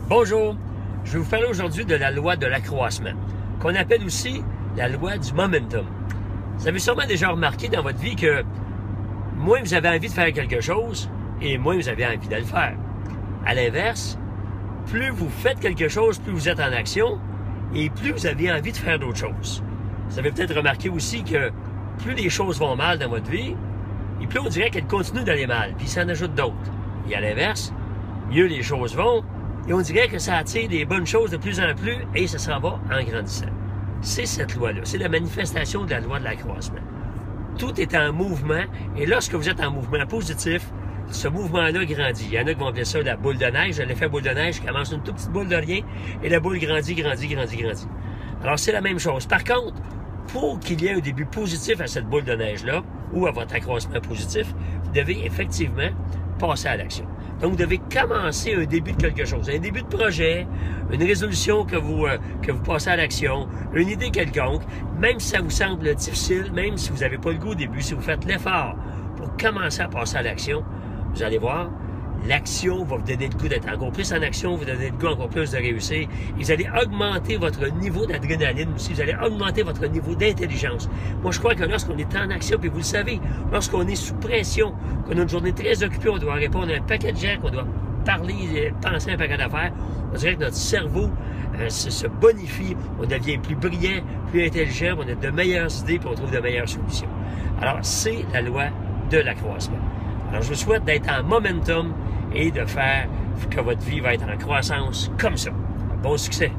Bonjour, je vais vous parler aujourd'hui de la loi de l'accroissement, qu'on appelle aussi la loi du momentum. Vous avez sûrement déjà remarqué dans votre vie que moins vous avez envie de faire quelque chose et moins vous avez envie de le faire. À l'inverse, plus vous faites quelque chose, plus vous êtes en action et plus vous avez envie de faire d'autres choses. Vous avez peut-être remarqué aussi que plus les choses vont mal dans votre vie, et plus on dirait qu'elles continuent d'aller mal, puis il s'en ajoute d'autres. Et à l'inverse, mieux les choses vont, et on dirait que ça attire des bonnes choses de plus en plus, et ça s'en va en grandissant. C'est cette loi-là, c'est la manifestation de la loi de l'accroissement. Tout est en mouvement, et lorsque vous êtes en mouvement positif, ce mouvement-là grandit. Il y en a qui vont appeler ça la boule de neige, l'effet boule de neige qui commence une toute petite boule de rien, et la boule grandit, grandit, grandit, grandit. Alors c'est la même chose. Par contre, pour qu'il y ait un début positif à cette boule de neige-là, ou à votre accroissement positif, vous devez effectivement passer à l'action. Donc, vous devez commencer un début de quelque chose, un début de projet, une résolution que vous passez à l'action, une idée quelconque, même si ça vous semble difficile, même si vous n'avez pas le goût au début, si vous faites l'effort pour commencer à passer à l'action, vous allez voir, l'action va vous donner le goût d'être encore plus en action, vous donner le goût encore plus de réussir. Et vous allez augmenter votre niveau d'adrénaline aussi, vous allez augmenter votre niveau d'intelligence. Moi, je crois que lorsqu'on est en action, puis vous le savez, lorsqu'on est sous pression, qu'on a une journée très occupée, on doit répondre à un paquet de gens, qu'on doit parler, penser à un paquet d'affaires, on dirait que notre cerveau se bonifie, on devient plus brillant, plus intelligent, on a de meilleures idées, puis on trouve de meilleures solutions. Alors, c'est la loi de l'accroissement. Alors, je vous souhaite d'être en momentum et de faire que votre vie va être en croissance comme ça. Bon succès!